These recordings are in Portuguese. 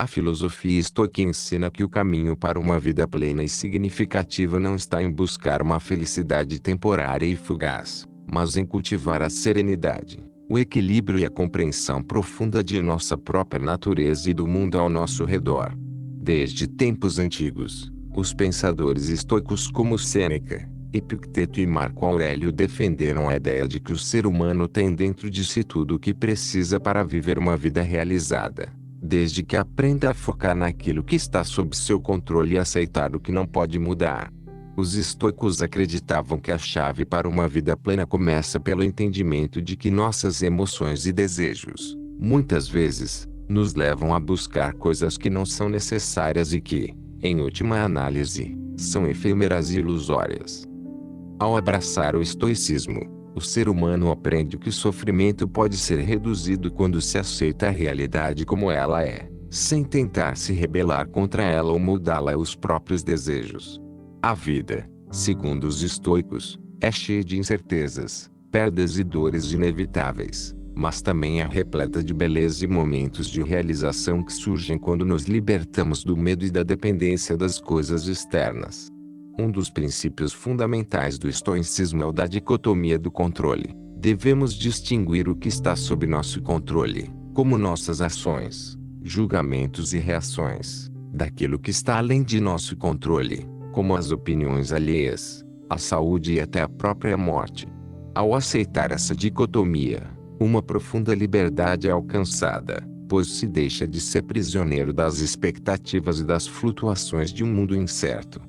A filosofia estoica ensina que o caminho para uma vida plena e significativa não está em buscar uma felicidade temporária e fugaz, mas em cultivar a serenidade, o equilíbrio e a compreensão profunda de nossa própria natureza e do mundo ao nosso redor. Desde tempos antigos, os pensadores estoicos como Sêneca, Epicteto e Marco Aurélio defenderam a ideia de que o ser humano tem dentro de si tudo o que precisa para viver uma vida realizada, desde que aprenda a focar naquilo que está sob seu controle e aceitar o que não pode mudar. Os estoicos acreditavam que a chave para uma vida plena começa pelo entendimento de que nossas emoções e desejos, muitas vezes, nos levam a buscar coisas que não são necessárias e que, em última análise, são efêmeras e ilusórias. Ao abraçar o estoicismo, o ser humano aprende que o sofrimento pode ser reduzido quando se aceita a realidade como ela é, sem tentar se rebelar contra ela ou mudá-la aos próprios desejos. A vida, segundo os estoicos, é cheia de incertezas, perdas e dores inevitáveis, mas também é repleta de beleza e momentos de realização que surgem quando nos libertamos do medo e da dependência das coisas externas. Um dos princípios fundamentais do estoicismo é o da dicotomia do controle. Devemos distinguir o que está sob nosso controle, como nossas ações, julgamentos e reações, daquilo que está além de nosso controle, como as opiniões alheias, a saúde e até a própria morte. Ao aceitar essa dicotomia, uma profunda liberdade é alcançada, pois se deixa de ser prisioneiro das expectativas e das flutuações de um mundo incerto.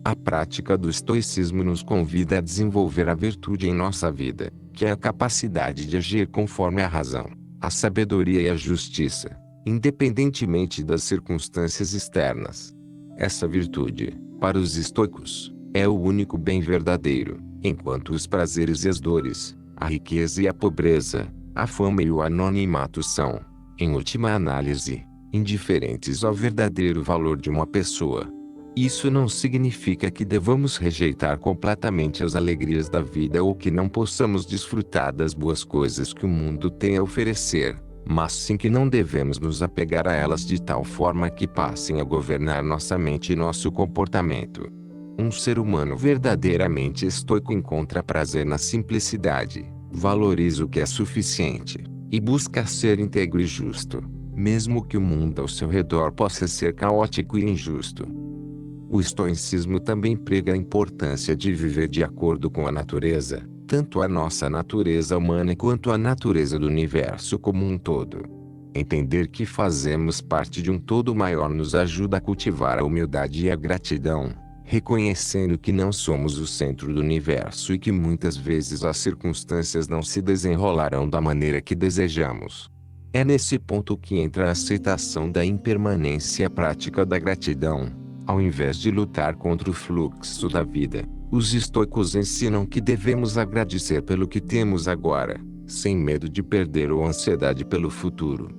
A prática do estoicismo nos convida a desenvolver a virtude em nossa vida, que é a capacidade de agir conforme a razão, a sabedoria e a justiça, independentemente das circunstâncias externas. Essa virtude, para os estoicos, é o único bem verdadeiro, enquanto os prazeres e as dores, a riqueza e a pobreza, a fama e o anonimato são, em última análise, indiferentes ao verdadeiro valor de uma pessoa. Isso não significa que devamos rejeitar completamente as alegrias da vida ou que não possamos desfrutar das boas coisas que o mundo tem a oferecer, mas sim que não devemos nos apegar a elas de tal forma que passem a governar nossa mente e nosso comportamento. Um ser humano verdadeiramente estoico encontra prazer na simplicidade, valoriza o que é suficiente, e busca ser íntegro e justo, mesmo que o mundo ao seu redor possa ser caótico e injusto. O estoicismo também prega a importância de viver de acordo com a natureza, tanto a nossa natureza humana quanto a natureza do universo como um todo. Entender que fazemos parte de um todo maior nos ajuda a cultivar a humildade e a gratidão, reconhecendo que não somos o centro do universo e que muitas vezes as circunstâncias não se desenrolarão da maneira que desejamos. É nesse ponto que entra a aceitação da impermanência e a prática da gratidão. Ao invés de lutar contra o fluxo da vida, os estoicos ensinam que devemos agradecer pelo que temos agora, sem medo de perder ou ansiedade pelo futuro.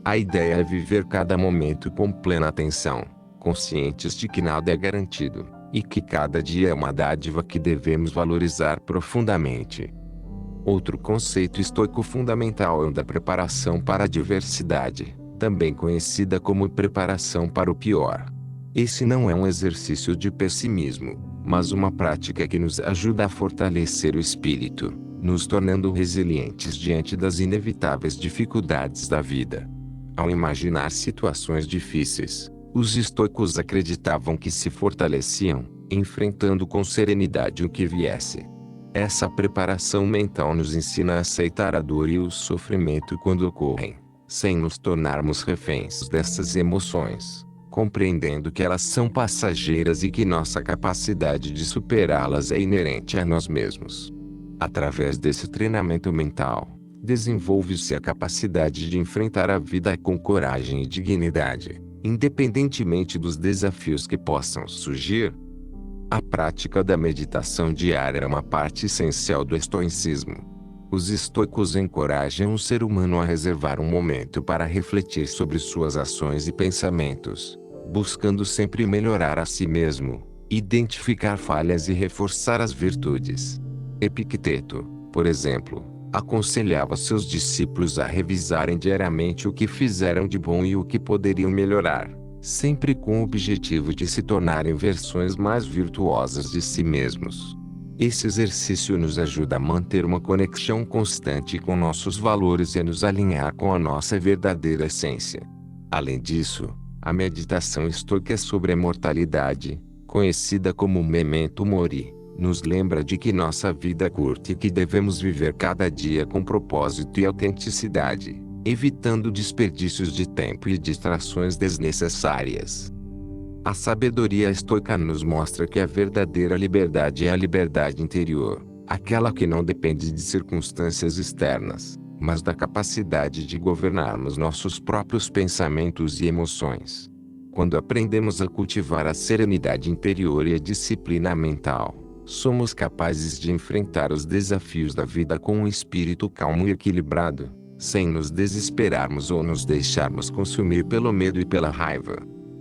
A ideia é viver cada momento com plena atenção, conscientes de que nada é garantido, e que cada dia é uma dádiva que devemos valorizar profundamente. Outro conceito estoico fundamental é o da preparação para a adversidade, também conhecida como preparação para o pior. Esse não é um exercício de pessimismo, mas uma prática que nos ajuda a fortalecer o espírito, nos tornando resilientes diante das inevitáveis dificuldades da vida. Ao imaginar situações difíceis, os estoicos acreditavam que se fortaleciam, enfrentando com serenidade o que viesse. Essa preparação mental nos ensina a aceitar a dor e o sofrimento quando ocorrem, sem nos tornarmos reféns dessas emoções, compreendendo que elas são passageiras e que nossa capacidade de superá-las é inerente a nós mesmos. Através desse treinamento mental, desenvolve-se a capacidade de enfrentar a vida com coragem e dignidade, independentemente dos desafios que possam surgir. A prática da meditação diária é uma parte essencial do estoicismo. Os estoicos encorajam o ser humano a reservar um momento para refletir sobre suas ações e pensamentos, buscando sempre melhorar a si mesmo, identificar falhas e reforçar as virtudes. Epicteto, por exemplo, Aconselhava seus discípulos a revisarem diariamente o que fizeram de bom e o que poderiam melhorar, sempre com o objetivo de se tornarem versões mais virtuosas de si mesmos. Esse exercício nos ajuda a manter uma conexão constante com nossos valores e a nos alinhar com a nossa verdadeira essência. Além disso, a meditação estoica sobre a imortalidade, conhecida como Memento Mori, nos lembra de que nossa vida é curta e que devemos viver cada dia com propósito e autenticidade, evitando desperdícios de tempo e distrações desnecessárias. A sabedoria estoica nos mostra que a verdadeira liberdade é a liberdade interior, aquela que não depende de circunstâncias externas, mas da capacidade de governarmos nossos próprios pensamentos e emoções. Quando aprendemos a cultivar a serenidade interior e a disciplina mental, somos capazes de enfrentar os desafios da vida com um espírito calmo e equilibrado, sem nos desesperarmos ou nos deixarmos consumir pelo medo e pela raiva.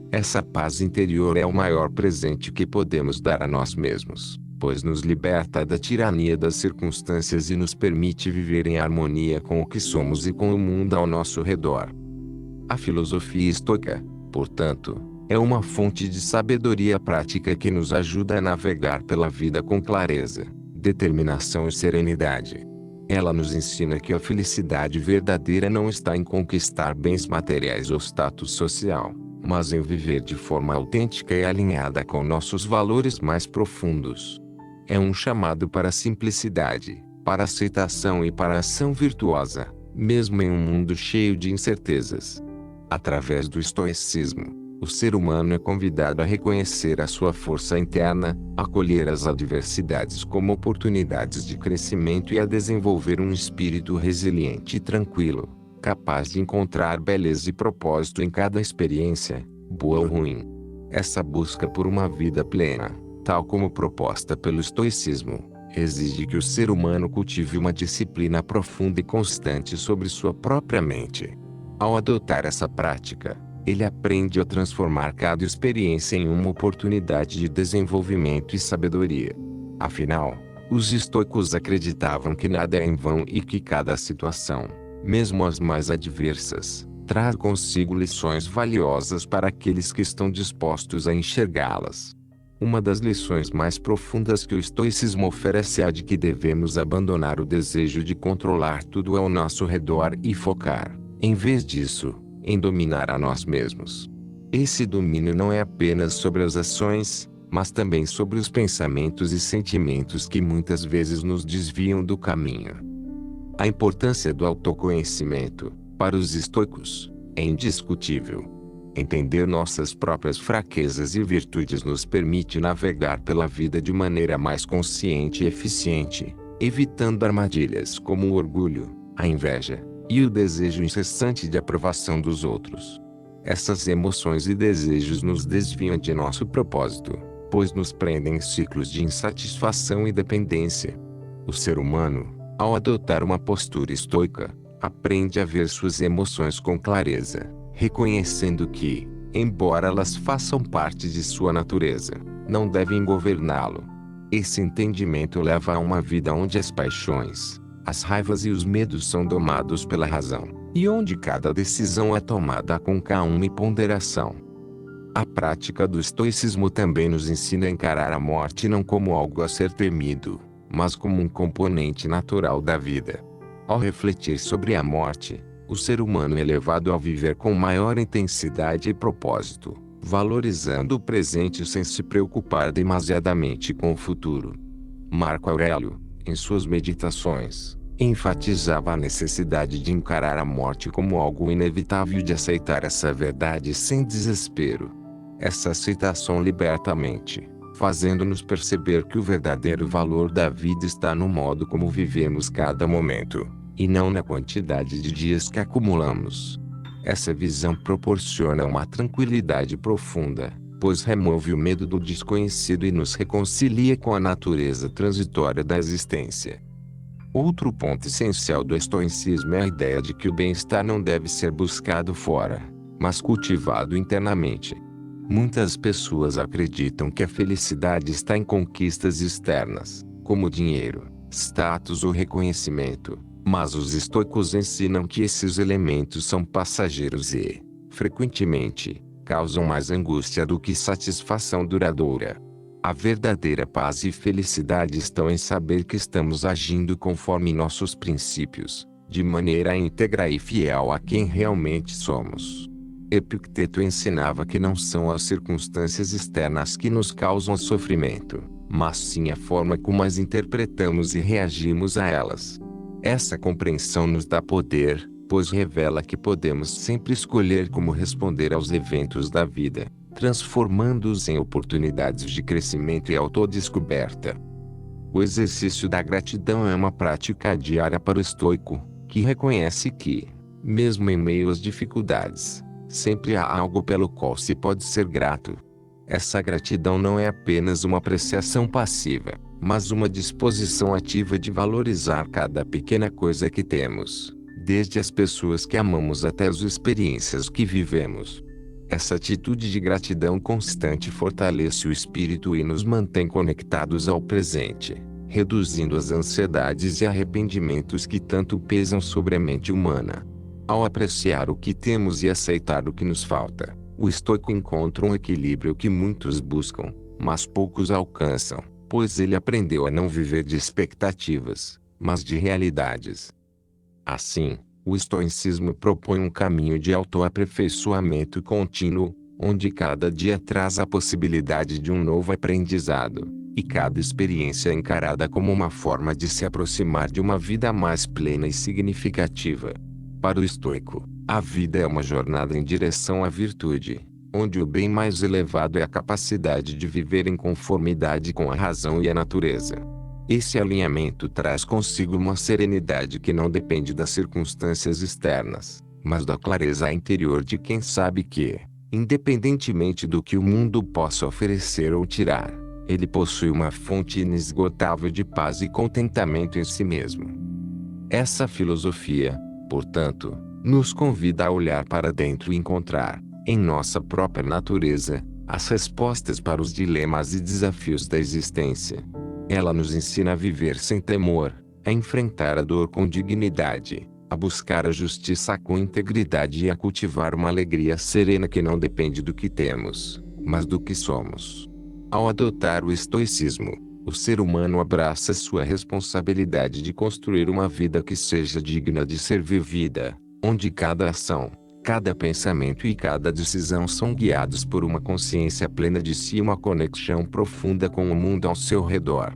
Essa paz interior é o maior presente que podemos dar a nós mesmos, pois nos liberta da tirania das circunstâncias e nos permite viver em harmonia com o que somos e com o mundo ao nosso redor. A filosofia estoica, portanto, é uma fonte de sabedoria prática que nos ajuda a navegar pela vida com clareza, determinação e serenidade. Ela nos ensina que a felicidade verdadeira não está em conquistar bens materiais ou status social, mas em viver de forma autêntica e alinhada com nossos valores mais profundos. É um chamado para a simplicidade, para a aceitação e para a ação virtuosa, mesmo em um mundo cheio de incertezas. Através do estoicismo, o ser humano é convidado a reconhecer a sua força interna, acolher as adversidades como oportunidades de crescimento e a desenvolver um espírito resiliente e tranquilo, capaz de encontrar beleza e propósito em cada experiência, boa ou ruim. Essa busca por uma vida plena, tal como proposta pelo estoicismo, exige que o ser humano cultive uma disciplina profunda e constante sobre sua própria mente. Ao adotar essa prática, ele aprende a transformar cada experiência em uma oportunidade de desenvolvimento e sabedoria. Afinal, os estoicos acreditavam que nada é em vão e que cada situação, mesmo as mais adversas, traz consigo lições valiosas para aqueles que estão dispostos a enxergá-las. Uma das lições mais profundas que o estoicismo oferece é a de que devemos abandonar o desejo de controlar tudo ao nosso redor e focar, em vez disso, em dominar a nós mesmos. Esse domínio não é apenas sobre as ações, mas também sobre os pensamentos e sentimentos que muitas vezes nos desviam do caminho. A importância do autoconhecimento, para os estoicos, é indiscutível. Entender nossas próprias fraquezas e virtudes nos permite navegar pela vida de maneira mais consciente e eficiente, evitando armadilhas como o orgulho, a inveja, e o desejo incessante de aprovação dos outros. Essas emoções e desejos nos desviam de nosso propósito, pois nos prendem em ciclos de insatisfação e dependência. O ser humano, ao adotar uma postura estoica, aprende a ver suas emoções com clareza, reconhecendo que, embora elas façam parte de sua natureza, não devem governá-lo. Esse entendimento leva a uma vida onde as paixões, as raivas e os medos são domados pela razão, e onde cada decisão é tomada com calma e ponderação. A prática do estoicismo também nos ensina a encarar a morte não como algo a ser temido, mas como um componente natural da vida. Ao refletir sobre a morte, o ser humano é levado a viver com maior intensidade e propósito, valorizando o presente sem se preocupar demasiadamente com o futuro. Marco Aurélio, em suas meditações, enfatizava a necessidade de encarar a morte como algo inevitável e de aceitar essa verdade sem desespero. Essa aceitação liberta a mente, fazendo-nos perceber que o verdadeiro valor da vida está no modo como vivemos cada momento, e não na quantidade de dias que acumulamos. Essa visão proporciona uma tranquilidade profunda, pois remove o medo do desconhecido e nos reconcilia com a natureza transitória da existência. Outro ponto essencial do estoicismo é a ideia de que o bem-estar não deve ser buscado fora, mas cultivado internamente. Muitas pessoas acreditam que a felicidade está em conquistas externas, como dinheiro, status ou reconhecimento, Mas os estoicos ensinam que esses elementos são passageiros e, frequentemente, causam mais angústia do que satisfação duradoura. A verdadeira paz e felicidade estão em saber que estamos agindo conforme nossos princípios, de maneira íntegra e fiel a quem realmente somos. Epicteto ensinava que não são as circunstâncias externas que nos causam sofrimento, mas sim a forma como as interpretamos e reagimos a elas. Essa compreensão nos dá poder, pois revela que podemos sempre escolher como responder aos eventos da vida, transformando-os em oportunidades de crescimento e autodescoberta. O exercício da gratidão é uma prática diária para o estoico, que reconhece que, mesmo em meio às dificuldades, sempre há algo pelo qual se pode ser grato. Essa gratidão não é apenas uma apreciação passiva, mas uma disposição ativa de valorizar cada pequena coisa que temos, desde as pessoas que amamos até as experiências que vivemos. Essa atitude de gratidão constante fortalece o espírito e nos mantém conectados ao presente, reduzindo as ansiedades e arrependimentos que tanto pesam sobre a mente humana. Ao apreciar o que temos e aceitar o que nos falta, o estoico encontra um equilíbrio que muitos buscam, mas poucos alcançam, pois ele aprendeu a não viver de expectativas, mas de realidades. Assim, o estoicismo propõe um caminho de autoaperfeiçoamento contínuo, onde cada dia traz a possibilidade de um novo aprendizado, e cada experiência é encarada como uma forma de se aproximar de uma vida mais plena e significativa. Para o estoico, a vida é uma jornada em direção à virtude, onde o bem mais elevado é a capacidade de viver em conformidade com a razão e a natureza. Esse alinhamento traz consigo uma serenidade que não depende das circunstâncias externas, mas da clareza interior de quem sabe que, independentemente do que o mundo possa oferecer ou tirar, ele possui uma fonte inesgotável de paz e contentamento em si mesmo. Essa filosofia, portanto, nos convida a olhar para dentro e encontrar, em nossa própria natureza, as respostas para os dilemas e desafios da existência. Ela nos ensina a viver sem temor, a enfrentar a dor com dignidade, a buscar a justiça com integridade e a cultivar uma alegria serena que não depende do que temos, mas do que somos. Ao adotar o estoicismo, o ser humano abraça sua responsabilidade de construir uma vida que seja digna de ser vivida, onde cada ação, cada pensamento e cada decisão são guiados por uma consciência plena de si e uma conexão profunda com o mundo ao seu redor.